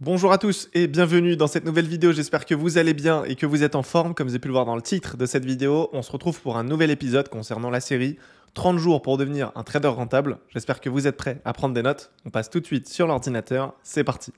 Bonjour à tous et bienvenue dans cette nouvelle vidéo, j'espère que vous allez bien et que vous êtes en forme. Comme vous avez pu le voir dans le titre de cette vidéo, on se retrouve pour un nouvel épisode concernant la série 30 jours pour devenir un trader rentable. J'espère que vous êtes prêts à prendre des notes. On passe tout de suite sur l'ordinateur, c'est parti.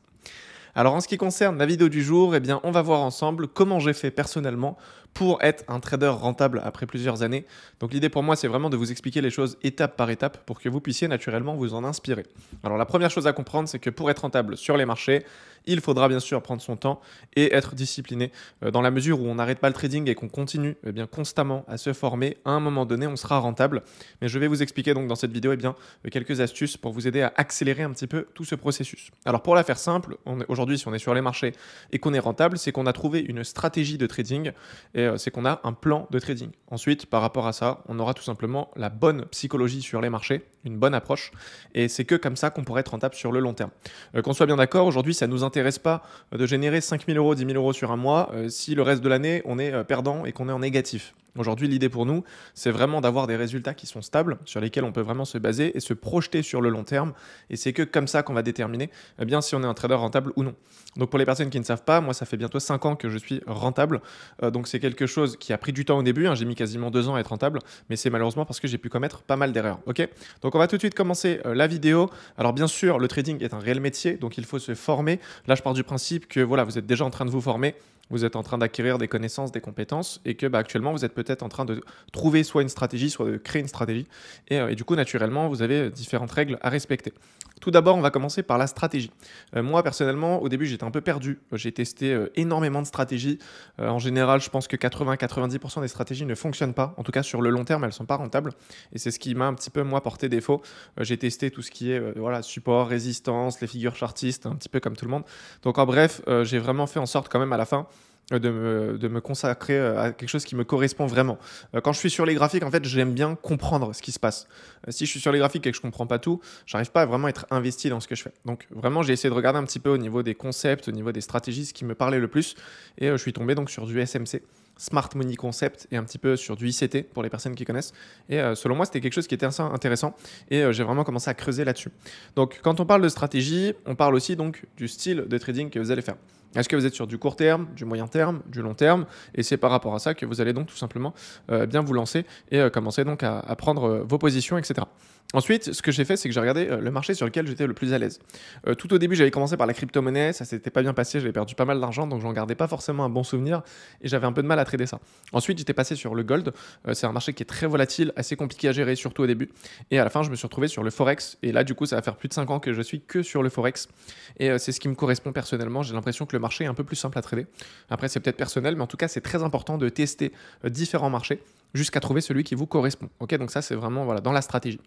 Alors en ce qui concerne la vidéo du jour, eh bien, on va voir ensemble comment j'ai fait personnellement pour être un trader rentable après plusieurs années. Donc l'idée pour moi, c'est vraiment de vous expliquer les choses étape par étape pour que vous puissiez naturellement vous en inspirer. Alors la première chose à comprendre, c'est que pour être rentable sur les marchés, il faudra bien sûr prendre son temps et être discipliné. Dans la mesure où on n'arrête pas le trading et qu'on continue bien, constamment à se former, à un moment donné, on sera rentable. Mais je vais vous expliquer donc dans cette vidéo quelques astuces pour vous aider à accélérer un petit peu tout ce processus. Alors pour la faire simple, aujourd'hui, si on est sur les marchés et qu'on est rentable, c'est qu'on a trouvé une stratégie de trading et c'est qu'on a un plan de trading. Ensuite, par rapport à ça, on aura tout simplement la bonne psychologie sur les marchés, une bonne approche, et c'est que comme ça qu'on pourrait être rentable sur le long terme. Qu'on soit bien d'accord, aujourd'hui, ça ne nous intéresse pas de générer 5 000 euros, 10 000 euros sur un mois si le reste de l'année, on est perdant et qu'on est en négatif. Aujourd'hui, l'idée pour nous, c'est vraiment d'avoir des résultats qui sont stables, sur lesquels on peut vraiment se baser et se projeter sur le long terme. Et c'est que comme ça qu'on va déterminer si on est un trader rentable ou non. Donc pour les personnes qui ne savent pas, moi ça fait bientôt 5 ans que je suis rentable. Donc c'est quelque chose qui a pris du temps au début. J'ai mis quasiment 2 ans à être rentable, mais c'est malheureusement parce que j'ai pu commettre pas mal d'erreurs. Ok. Donc on va tout de suite commencer la vidéo. Alors bien sûr, le trading est un réel métier, donc il faut se former. Là, je pars du principe que voilà, vous êtes déjà en train de vous former. Vous êtes en train d'acquérir des connaissances, des compétences et que actuellement vous êtes peut-être en train de trouver soit une stratégie, soit de créer une stratégie. Et du coup, naturellement, vous avez différentes règles à respecter. Tout d'abord, on va commencer par la stratégie. Moi, personnellement, au début, j'étais un peu perdu. J'ai testé énormément de stratégies. En général, je pense que 80-90% des stratégies ne fonctionnent pas. En tout cas, sur le long terme, elles ne sont pas rentables. Et c'est ce qui m'a un petit peu, moi, porté défaut. J'ai testé tout ce qui est support, résistance, les figures chartistes, un petit peu comme tout le monde. Donc, en bref, j'ai vraiment fait en sorte quand même à la fin de me consacrer à quelque chose qui me correspond vraiment. Quand je suis sur les graphiques, en fait, j'aime bien comprendre ce qui se passe. Si je suis sur les graphiques et que je comprends pas tout, j'arrive pas à vraiment être investi dans ce que je fais. Donc vraiment, j'ai essayé de regarder un petit peu au niveau des concepts, au niveau des stratégies, ce qui me parlait le plus. Et je suis tombé donc sur du SMC. Smart Money Concept et un petit peu sur du ICT pour les personnes qui connaissent. Et selon moi, c'était quelque chose qui était assez intéressant et j'ai vraiment commencé à creuser là-dessus. Donc, quand on parle de stratégie, on parle aussi donc du style de trading que vous allez faire. Est-ce que vous êtes sur du court terme, du moyen terme, du long terme? Et c'est par rapport à ça que vous allez donc tout simplement bien vous lancer et commencer donc à prendre vos positions, etc. Ensuite, ce que j'ai fait, c'est que j'ai regardé le marché sur lequel j'étais le plus à l'aise. Tout au début, j'avais commencé par la crypto-monnaie, ça s'était pas bien passé, j'avais perdu pas mal d'argent, donc j'en gardais pas forcément un bon souvenir et j'avais un peu de mal à trader ça. Ensuite, j'étais passé sur le gold, c'est un marché qui est très volatile, assez compliqué à gérer, surtout au début. Et à la fin, je me suis retrouvé sur le forex et là, du coup, ça va faire plus de 5 ans que je suis que sur le forex. Et c'est ce qui me correspond personnellement. J'ai l'impression que le marché est un peu plus simple à trader. Après, c'est peut-être personnel, mais en tout cas, c'est très important de tester différents marchés jusqu'à trouver celui qui vous correspond. Ok, donc ça, c'est vraiment voilà, dans la stratégie.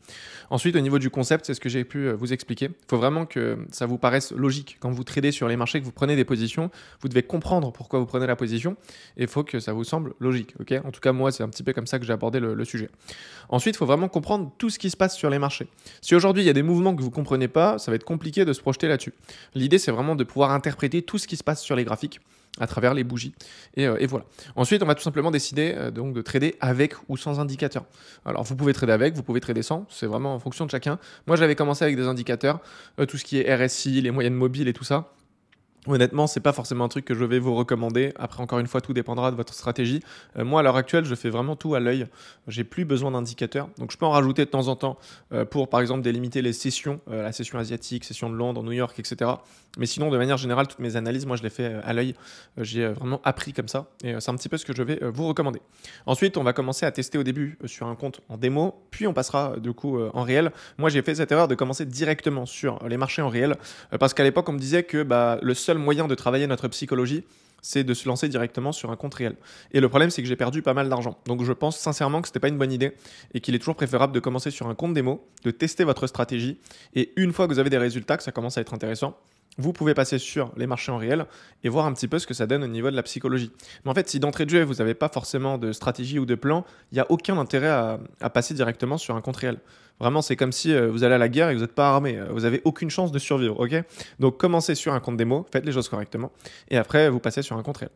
Ensuite, au niveau du concept, c'est ce que j'ai pu vous expliquer. Il faut vraiment que ça vous paraisse logique. Quand vous tradez sur les marchés, que vous prenez des positions, vous devez comprendre pourquoi vous prenez la position et il faut que ça vous semble logique. Ok, en tout cas, moi, c'est un petit peu comme ça que j'ai abordé le sujet. Ensuite, il faut vraiment comprendre tout ce qui se passe sur les marchés. Si aujourd'hui, il y a des mouvements que vous ne comprenez pas, ça va être compliqué de se projeter là-dessus. L'idée, c'est vraiment de pouvoir interpréter tout ce qui se passe sur les graphiques à travers les bougies. Et voilà. Ensuite, on va tout simplement décider donc de trader avec ou sans indicateur. Alors, vous pouvez trader avec, vous pouvez trader sans. C'est vraiment en fonction de chacun. Moi, j'avais commencé avec des indicateurs, tout ce qui est RSI, les moyennes mobiles et tout ça. Honnêtement, c'est pas forcément un truc que je vais vous recommander. Après, encore une fois, tout dépendra de votre stratégie. Moi, à l'heure actuelle, je fais vraiment tout à l'œil. J'ai plus besoin d'indicateurs. Donc, je peux en rajouter de temps en temps pour, par exemple, délimiter les sessions, la session asiatique, session de Londres, New York, etc. Mais sinon, de manière générale, toutes mes analyses, moi, je les fais à l'œil. J'ai vraiment appris comme ça. Et c'est un petit peu ce que je vais vous recommander. Ensuite, on va commencer à tester au début sur un compte en démo. Puis, on passera du coup en réel. Moi, j'ai fait cette erreur de commencer directement sur les marchés en réel. Parce qu'à l'époque, on me disait que le seul moyen de travailler notre psychologie, c'est de se lancer directement sur un compte réel. Et le problème, c'est que j'ai perdu pas mal d'argent. Donc je pense sincèrement que ce n'était pas une bonne idée et qu'il est toujours préférable de commencer sur un compte démo, de tester votre stratégie. Et une fois que vous avez des résultats, que ça commence à être intéressant, vous pouvez passer sur les marchés en réel et voir un petit peu ce que ça donne au niveau de la psychologie. Mais en fait, si d'entrée de jeu, vous n'avez pas forcément de stratégie ou de plan, il n'y a aucun intérêt à passer directement sur un compte réel. Vraiment, c'est comme si vous allez à la guerre et que vous n'êtes pas armé. Vous n'avez aucune chance de survivre, ok? Donc commencez sur un compte démo, faites les choses correctement, et après vous passez sur un compte réel.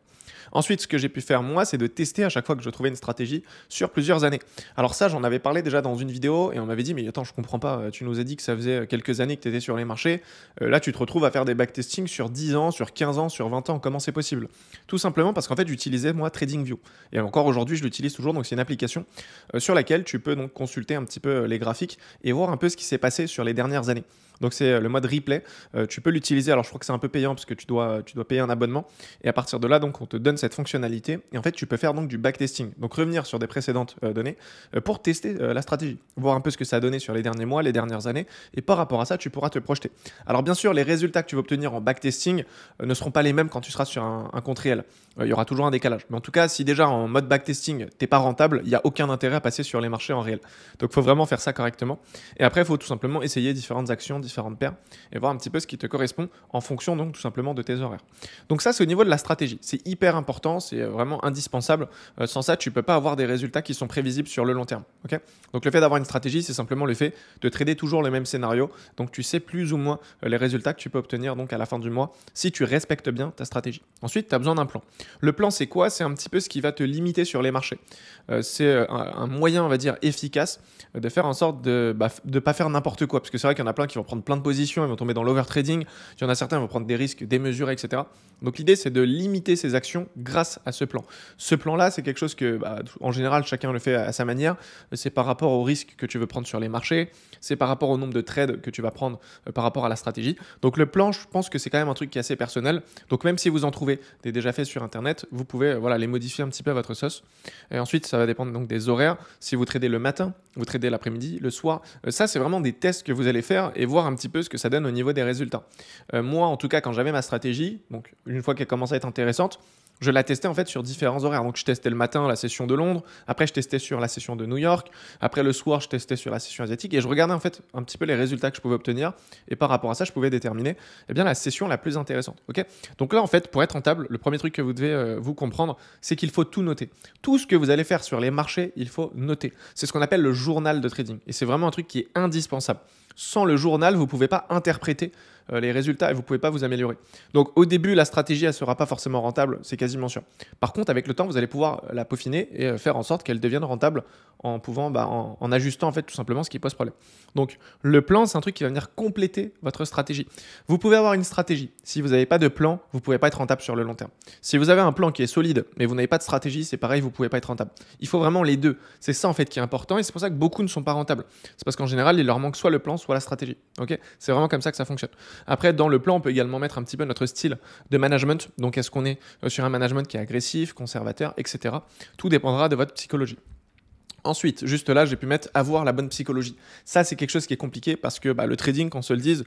Ensuite, ce que j'ai pu faire moi, c'est de tester à chaque fois que je trouvais une stratégie sur plusieurs années. Alors ça, j'en avais parlé déjà dans une vidéo et on m'avait dit mais attends, je comprends pas, tu nous as dit que ça faisait quelques années que tu étais sur les marchés, là tu te retrouves à faire des backtesting sur 10 ans, sur 15 ans, sur 20 ans, comment c'est possible? Tout simplement parce qu'en fait, j'utilisais moi TradingView et encore aujourd'hui, je l'utilise toujours, donc c'est une application sur laquelle tu peux donc consulter un petit peu les graphiques et voir un peu ce qui s'est passé sur les dernières années. Donc c'est le mode replay, tu peux l'utiliser, alors je crois que c'est un peu payant parce que tu dois payer un abonnement et à partir de là donc on te donne cette fonctionnalité et en fait tu peux faire donc du backtesting, donc revenir sur des précédentes données pour tester la stratégie, voir un peu ce que ça a donné sur les derniers mois, les dernières années et par rapport à ça tu pourras te projeter. Alors bien sûr les résultats que tu vas obtenir en backtesting ne seront pas les mêmes quand tu seras sur un compte réel, il y aura toujours un décalage, mais en tout cas si déjà en mode backtesting t'es pas rentable, il n'y a aucun intérêt à passer sur les marchés en réel, donc il faut vraiment faire ça correctement et après il faut tout simplement essayer différentes actions, différentes paires et voir un petit peu ce qui te correspond en fonction donc tout simplement de tes horaires. Donc ça c'est au niveau de la stratégie, c'est hyper important, c'est vraiment indispensable, sans ça tu peux pas avoir des résultats qui sont prévisibles sur le long terme, ok? Donc le fait d'avoir une stratégie c'est simplement le fait de trader toujours le même scénario, donc tu sais plus ou moins les résultats que tu peux obtenir donc à la fin du mois si tu respectes bien ta stratégie. Ensuite tu as besoin d'un plan. Le plan c'est quoi? C'est un petit peu ce qui va te limiter sur les marchés, c'est un moyen on va dire efficace de faire en sorte de ne pas faire n'importe quoi, parce que c'est vrai qu'il y en a plein qui vont prendre plein de positions, ils vont tomber dans l'overtrading, il y en a certains qui vont prendre des risques démesurés, etc. Donc l'idée c'est de limiter ces actions grâce à ce plan. Ce plan-là, c'est quelque chose que, en général, chacun le fait à sa manière. C'est par rapport au risque que tu veux prendre sur les marchés, c'est par rapport au nombre de trades que tu vas prendre par rapport à la stratégie. Donc le plan, je pense que c'est quand même un truc qui est assez personnel. Donc même si vous en trouvez des déjà faits sur Internet, vous pouvez les modifier un petit peu à votre sauce. Et ensuite, ça va dépendre donc des horaires. Si vous tradez le matin, vous tradez l'après-midi, le soir. Ça, c'est vraiment des tests que vous allez faire et voir un petit peu ce que ça donne au niveau des résultats. Moi, en tout cas, quand j'avais ma stratégie, donc une fois qu'elle commençait à être intéressante, je la testais en fait sur différents horaires. Donc je testais le matin la session de Londres, après je testais sur la session de New York, après le soir je testais sur la session asiatique et je regardais en fait un petit peu les résultats que je pouvais obtenir et par rapport à ça je pouvais déterminer la session la plus intéressante. Ok, donc là en fait pour être rentable, le premier truc que vous devez vous comprendre, c'est qu'il faut tout noter. Tout ce que vous allez faire sur les marchés, il faut noter. C'est ce qu'on appelle le journal de trading et c'est vraiment un truc qui est indispensable. Sans le journal, vous ne pouvez pas interpréter les résultats et vous ne pouvez pas vous améliorer. Donc au début, la stratégie, elle ne sera pas forcément rentable, c'est quasiment sûr. Par contre, avec le temps, vous allez pouvoir la peaufiner et faire en sorte qu'elle devienne rentable en pouvant, en ajustant en fait tout simplement ce qui pose problème. Donc le plan, c'est un truc qui va venir compléter votre stratégie. Vous pouvez avoir une stratégie. Si vous n'avez pas de plan, vous ne pouvez pas être rentable sur le long terme. Si vous avez un plan qui est solide, mais vous n'avez pas de stratégie, c'est pareil, vous ne pouvez pas être rentable. Il faut vraiment les deux. C'est ça en fait qui est important et c'est pour ça que beaucoup ne sont pas rentables. C'est parce qu'en général, il leur manque soit le plan, soit la stratégie. Ok, c'est vraiment comme ça que ça fonctionne. Après, dans le plan, on peut également mettre un petit peu notre style de management. Donc, est-ce qu'on est sur un management qui est agressif, conservateur, etc. Tout dépendra de votre psychologie. Ensuite, juste là, j'ai pu mettre avoir la bonne psychologie. Ça, c'est quelque chose qui est compliqué parce que le trading, qu'on se le dise,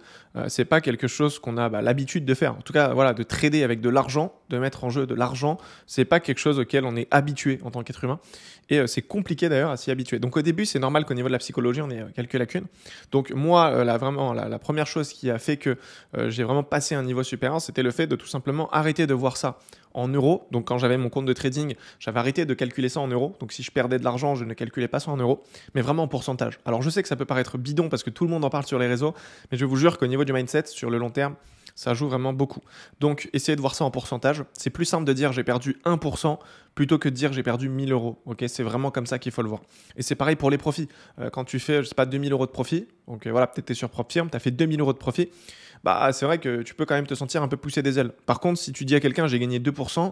c'est pas quelque chose qu'on a l'habitude de faire. En tout cas, voilà, de trader avec de l'argent, de mettre en jeu de l'argent, c'est pas quelque chose auquel on est habitué en tant qu'être humain. Et c'est compliqué d'ailleurs à s'y habituer. Donc au début, c'est normal qu'au niveau de la psychologie, on ait quelques lacunes. Donc moi, la première chose qui a fait que j'ai vraiment passé un niveau supérieur, c'était le fait de tout simplement arrêter de voir ça en euros. Donc quand j'avais mon compte de trading, j'avais arrêté de calculer ça en euros. Donc si je perdais de l'argent, je ne calculais pas ça en euros, mais vraiment en pourcentage. Alors je sais que ça peut paraître bidon parce que tout le monde en parle sur les réseaux, mais je vous jure qu'au niveau du mindset, sur le long terme, ça joue vraiment beaucoup. Donc essayez de voir ça en pourcentage. C'est plus simple de dire j'ai perdu 1% plutôt que de dire j'ai perdu 1000 euros. Ok, c'est vraiment comme ça qu'il faut le voir. Et c'est pareil pour les profits. Quand tu fais, je sais pas, 2000 euros de profit, donc voilà, peut-être tu es sur propre firme, tu as fait 2000 euros de profit, c'est vrai que tu peux quand même te sentir un peu poussé des ailes. Par contre, si tu dis à quelqu'un j'ai gagné 2%,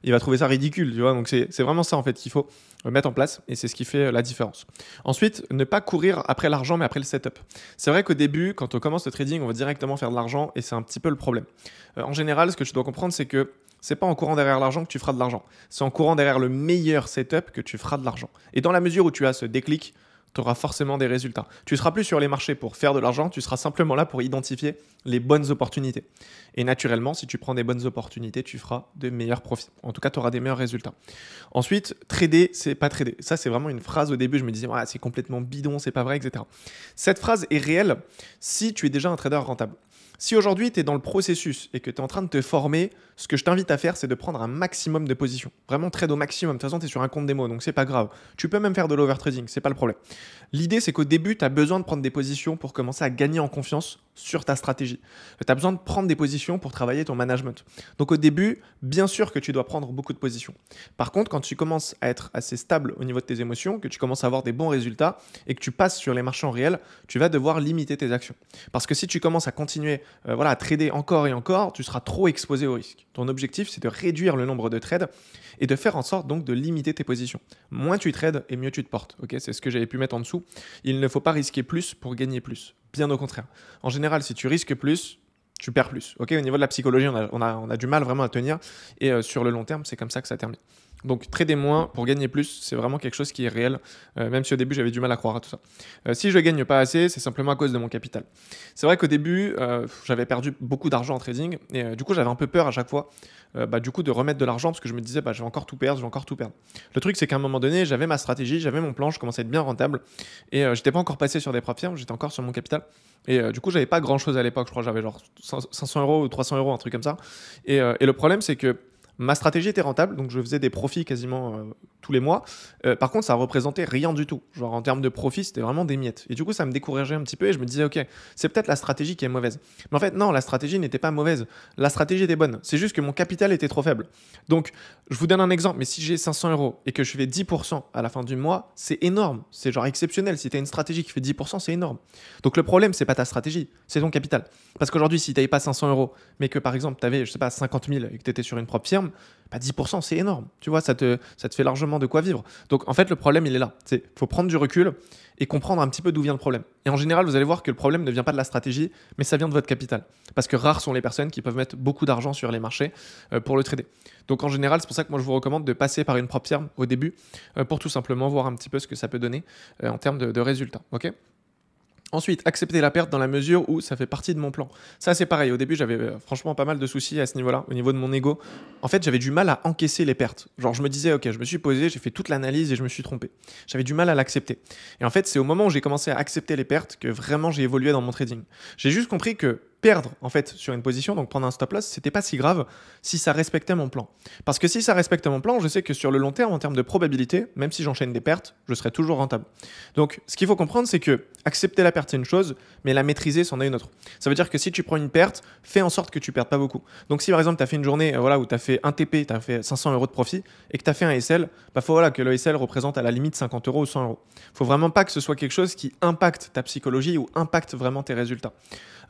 il va trouver ça ridicule, tu vois. Donc c'est vraiment ça en fait qu'il faut mettre en place et c'est ce qui fait la différence. Ensuite, ne pas courir après l'argent mais après le setup. C'est vrai qu'au début, quand on commence le trading, on va directement faire de l'argent et c'est un petit peu le problème. En général, ce que tu dois comprendre, c'est que c'est pas en courant derrière l'argent que tu feras de l'argent. C'est en courant derrière le meilleur setup que tu feras de l'argent. Et dans la mesure où tu as ce déclic, tu auras forcément des résultats. Tu ne seras plus sur les marchés pour faire de l'argent, tu seras simplement là pour identifier les bonnes opportunités. Et naturellement, si tu prends des bonnes opportunités, tu feras de meilleurs profits. En tout cas, tu auras des meilleurs résultats. Ensuite, trader, c'est pas trader. Ça, c'est vraiment une phrase au début, je me disais, c'est complètement bidon, c'est pas vrai, etc. Cette phrase est réelle si tu es déjà un trader rentable. Si aujourd'hui tu es dans le processus et que tu es en train de te former, ce que je t'invite à faire, c'est de prendre un maximum de positions. Vraiment trade au maximum. De toute façon, tu es sur un compte démo, donc c'est pas grave. Tu peux même faire de l'overtrading, c'est pas le problème. L'idée, c'est qu'au début, tu as besoin de prendre des positions pour commencer à gagner en confiance sur ta stratégie. Tu as besoin de prendre des positions pour travailler ton management. Donc au début, bien sûr que tu dois prendre beaucoup de positions. Par contre, quand tu commences à être assez stable au niveau de tes émotions, que tu commences à avoir des bons résultats et que tu passes sur les marchés en réel, tu vas devoir limiter tes actions. Parce que si tu commences à continuer à trader encore et encore, tu seras trop exposé au risque. Ton objectif, c'est de réduire le nombre de trades et de faire en sorte donc de limiter tes positions. Moins tu trades et mieux tu te portes. Okay, c'est ce que j'avais pu mettre en dessous. Il ne faut pas risquer plus pour gagner plus. Bien au contraire. En général, si tu risques plus, tu perds plus. Okay, au niveau de la psychologie, on a du mal vraiment à tenir. Et sur le long terme, c'est comme ça que ça termine. Donc trader moins pour gagner plus, c'est vraiment quelque chose qui est réel, même si au début j'avais du mal à croire à tout ça. Si je ne gagne pas assez, c'est simplement à cause de mon capital. C'est vrai qu'au début, j'avais perdu beaucoup d'argent en trading, et du coup j'avais un peu peur à chaque fois du coup, de remettre de l'argent, parce que je me disais je vais encore tout perdre, je vais encore tout perdre. Le truc, c'est qu'à un moment donné, j'avais ma stratégie, j'avais mon plan, je commençais à être bien rentable, et j'étais pas encore passé sur des propres firmes, j'étais encore sur mon capital. Et du coup, j'avais pas grand chose à l'époque, je crois que j'avais genre 500 euros ou 300 euros, un truc comme ça. Et le problème, c'est que ma stratégie était rentable, donc je faisais des profits quasiment tous les mois. Par contre, ça représentait rien du tout. Genre en termes de profit, c'était vraiment des miettes. Et du coup, ça me décourageait un petit peu et je me disais, ok, c'est peut-être la stratégie qui est mauvaise. Mais en fait, non, la stratégie n'était pas mauvaise. La stratégie était bonne. C'est juste que mon capital était trop faible. Donc, je vous donne un exemple, mais si j'ai 500 euros et que je fais 10% à la fin du mois, c'est énorme. C'est genre exceptionnel. Si tu as une stratégie qui fait 10%, c'est énorme. Donc, le problème, c'est pas ta stratégie, c'est ton capital. Parce qu'aujourd'hui, si tu n'avais pas 500 euros, mais que par exemple, tu avais, je sais pas, 50 000 et que tu étais sur une propre firme, 10%, c'est énorme. Tu vois, ça te fait largement de quoi vivre. Donc, en fait, le problème, il est là. Il faut prendre du recul et comprendre un petit peu d'où vient le problème. Et en général, vous allez voir que le problème ne vient pas de la stratégie, mais ça vient de votre capital. Parce que rares sont les personnes qui peuvent mettre beaucoup d'argent sur les marchés pour le trader. Donc, en général, c'est pour ça que moi, je vous recommande de passer par une propre firme au début pour tout simplement voir un petit peu ce que ça peut donner en termes de résultats. Ok ? Ensuite, accepter la perte dans la mesure où ça fait partie de mon plan. Ça, c'est pareil. Au début, j'avais franchement pas mal de soucis à ce niveau-là, au niveau de mon ego. En fait, j'avais du mal à encaisser les pertes. Genre, je me disais, ok, je me suis posé, j'ai fait toute l'analyse et je me suis trompé. J'avais du mal à l'accepter. Et en fait, c'est au moment où j'ai commencé à accepter les pertes que vraiment j'ai évolué dans mon trading. J'ai juste compris que perdre en fait sur une position, donc prendre un stop loss, c'était pas si grave si ça respectait mon plan. Parce que si ça respecte mon plan, je sais que sur le long terme, en termes de probabilité, même si j'enchaîne des pertes, je serai toujours rentable. Donc ce qu'il faut comprendre, c'est que accepter la perte c'est une chose, mais la maîtriser c'en est une autre. Ça veut dire que si tu prends une perte, fais en sorte que tu perdes pas beaucoup. Donc si par exemple tu as fait une journée où tu as fait un TP, tu as fait 500 euros de profit et que tu as fait un SL, faut que le SL représente à la limite 50 euros ou 100 euros. Faut vraiment pas que ce soit quelque chose qui impacte ta psychologie ou impacte vraiment tes résultats.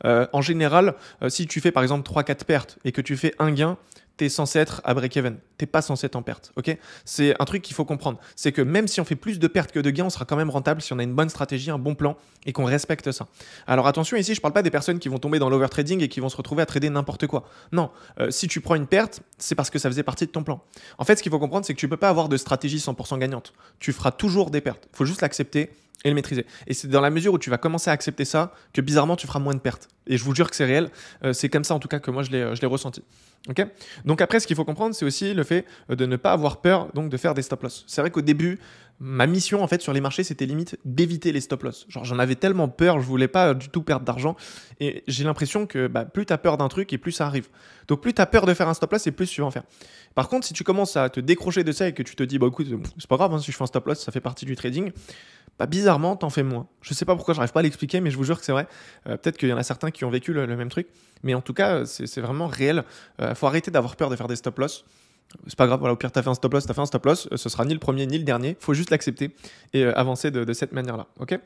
En général, si tu fais par exemple 3-4 pertes et que tu fais un gain, tu es censé être à break-even. Tu n'es pas censé être en perte. Okay, c'est un truc qu'il faut comprendre. C'est que même si on fait plus de pertes que de gains, on sera quand même rentable si on a une bonne stratégie, un bon plan et qu'on respecte ça. Alors attention, ici, je ne parle pas des personnes qui vont tomber dans l'overtrading et qui vont se retrouver à trader n'importe quoi. Non, si tu prends une perte, c'est parce que ça faisait partie de ton plan. En fait, ce qu'il faut comprendre, c'est que tu ne peux pas avoir de stratégie 100% gagnante. Tu feras toujours des pertes. Il faut juste l'accepter et le maîtriser. Et c'est dans la mesure où tu vas commencer à accepter ça que bizarrement tu feras moins de pertes. Et je vous jure que c'est réel. C'est comme ça en tout cas que moi je l'ai ressenti. Okay, donc après, ce qu'il faut comprendre, c'est aussi le fait de ne pas avoir peur donc de faire des stop loss. C'est vrai qu'au début, ma mission en fait sur les marchés, c'était limite d'éviter les stop loss. Genre j'en avais tellement peur, je voulais pas du tout perdre d'argent. Et j'ai l'impression que plus tu as peur d'un truc et plus ça arrive. Donc plus tu as peur de faire un stop loss et plus tu vas en faire. Par contre, si tu commences à te décrocher de ça et que tu te dis écoute, c'est pas grave, si je fais un stop loss, ça fait partie du trading. Bizarrement, t'en fais moins. Je sais pas pourquoi, j'arrive pas à l'expliquer, mais je vous jure que c'est vrai. Peut-être qu'il y en a certains qui ont vécu le même truc. Mais en tout cas, c'est vraiment réel. Faut arrêter d'avoir peur de faire des stop loss. C'est pas grave, au pire, t'as fait un stop loss, ce sera ni le premier ni le dernier. Faut juste l'accepter et avancer de cette manière-là. Ok.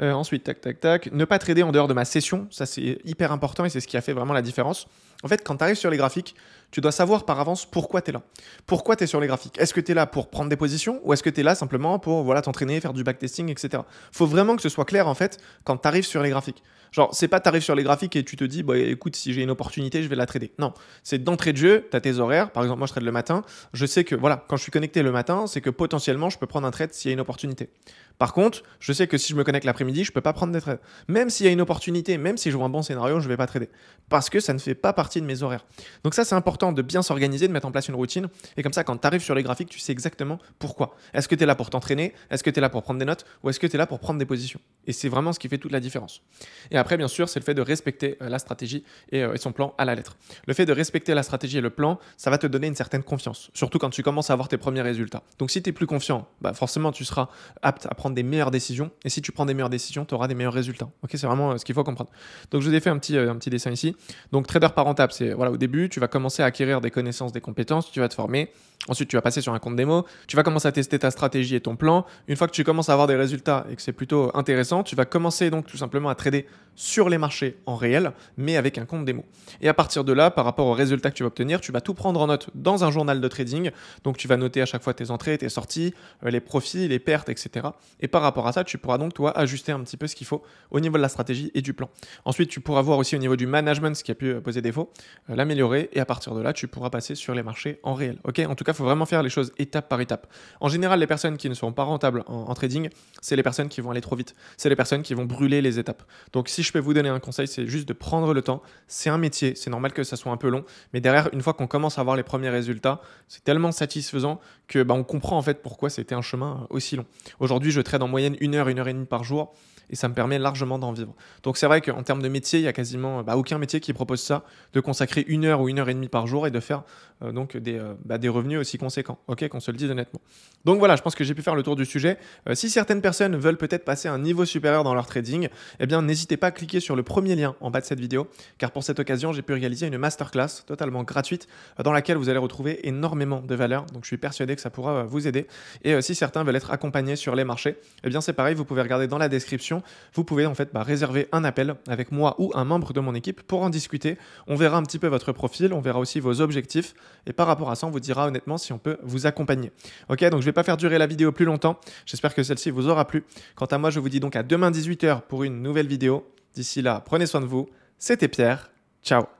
Ensuite, tac. Ne pas trader en dehors de ma session. Ça, c'est hyper important et c'est ce qui a fait vraiment la différence. En fait, quand tu arrives sur les graphiques, tu dois savoir par avance pourquoi tu es là. Pourquoi tu es sur les graphiques. Est-ce que tu es là pour prendre des positions ou est-ce que tu es là simplement pour t'entraîner, faire du backtesting, etc. Faut vraiment que ce soit clair en fait quand tu arrives sur les graphiques. Genre, c'est pas tu arrives sur les graphiques et tu te dis, écoute, si j'ai une opportunité, je vais la trader. Non, c'est d'entrée de jeu, tu as tes horaires. Par exemple, moi, je trade le matin. Je sais que, quand je suis connecté le matin, c'est que potentiellement, je peux prendre un trade s'il y a une opportunité. Par contre, je sais que si je me connecte l'après-midi, je peux pas prendre des trades. Même s'il y a une opportunité, même si je vois un bon scénario, je vais pas trader. Parce que ça ne fait pas partie partie de mes horaires. Donc ça, c'est important de bien s'organiser, de mettre en place une routine. Et comme ça, quand tu arrives sur les graphiques, tu sais exactement pourquoi. Est-ce que tu es là pour t'entraîner? Est-ce que tu es là pour prendre des notes? Ou est-ce que tu es là pour prendre des positions? Et c'est vraiment ce qui fait toute la différence. Et après, bien sûr, c'est le fait de respecter la stratégie et son plan à la lettre. Le fait de respecter la stratégie et le plan, ça va te donner une certaine confiance, surtout quand tu commences à avoir tes premiers résultats. Donc si tu es plus confiant, forcément tu seras apte à prendre des meilleures décisions, et si tu prends des meilleures décisions, tu auras des meilleurs résultats. Ok, c'est vraiment ce qu'il faut comprendre. Donc je vous ai fait un petit dessin ici. Donc trader par rentable, c'est voilà, au début, tu vas commencer à acquérir des connaissances, des compétences, tu vas te former. Ensuite, tu vas passer sur un compte démo, tu vas commencer à tester ta stratégie et ton plan. Une fois que tu commences à avoir des résultats et que c'est plutôt intéressant, tu vas commencer donc tout simplement à trader sur les marchés en réel, mais avec un compte démo. Et à partir de là, par rapport aux résultats que tu vas obtenir, tu vas tout prendre en note dans un journal de trading. Donc tu vas noter à chaque fois tes entrées, tes sorties, les profits, les pertes, etc. Et par rapport à ça, tu pourras donc toi ajuster un petit peu ce qu'il faut au niveau de la stratégie et du plan. Ensuite, tu pourras voir aussi au niveau du management ce qui a pu poser défaut, l'améliorer, et à partir de là, tu pourras passer sur les marchés en réel. Ok, en tout cas, il faut vraiment faire les choses étape par étape. En général, les personnes qui ne seront pas rentables en trading, c'est les personnes qui vont aller trop vite. C'est les personnes qui vont brûler les étapes. Donc si je peux vous donner un conseil, c'est juste de prendre le temps. C'est un métier, c'est normal que ça soit un peu long, mais derrière, une fois qu'on commence à avoir les premiers résultats, c'est tellement satisfaisant que on comprend en fait pourquoi c'était un chemin aussi long. Aujourd'hui, je trade en moyenne 1 heure, 1 heure et demie par jour, et ça me permet largement d'en vivre. Donc c'est vrai qu'en termes de métier, il y a quasiment aucun métier qui propose ça, de consacrer 1 heure ou 1 heure et demie par jour et de faire donc des revenus aussi conséquents, ok, qu'on se le dise honnêtement. Donc voilà, je pense que j'ai pu faire le tour du sujet. Si certaines personnes veulent peut-être passer à un niveau supérieur dans leur trading, eh bien n'hésitez pas à cliquer sur le premier lien en bas de cette vidéo, car pour cette occasion, j'ai pu réaliser une masterclass totalement gratuite dans laquelle vous allez retrouver énormément de valeur. Donc je suis persuadé que ça pourra vous aider. Et si certains veulent être accompagnés sur les marchés, eh bien c'est pareil, vous pouvez regarder dans la description. Vous pouvez en fait réserver un appel avec moi ou un membre de mon équipe pour en discuter. On verra un petit peu votre profil, on verra aussi vos objectifs, et par rapport à ça, on vous dira honnêtement si on peut vous accompagner. Ok, donc je ne vais pas faire durer la vidéo plus longtemps. J'espère que celle-ci vous aura plu. Quant à moi, je vous dis donc à demain 18 h pour une nouvelle vidéo. D'ici là, prenez soin de vous. C'était Pierre. Ciao.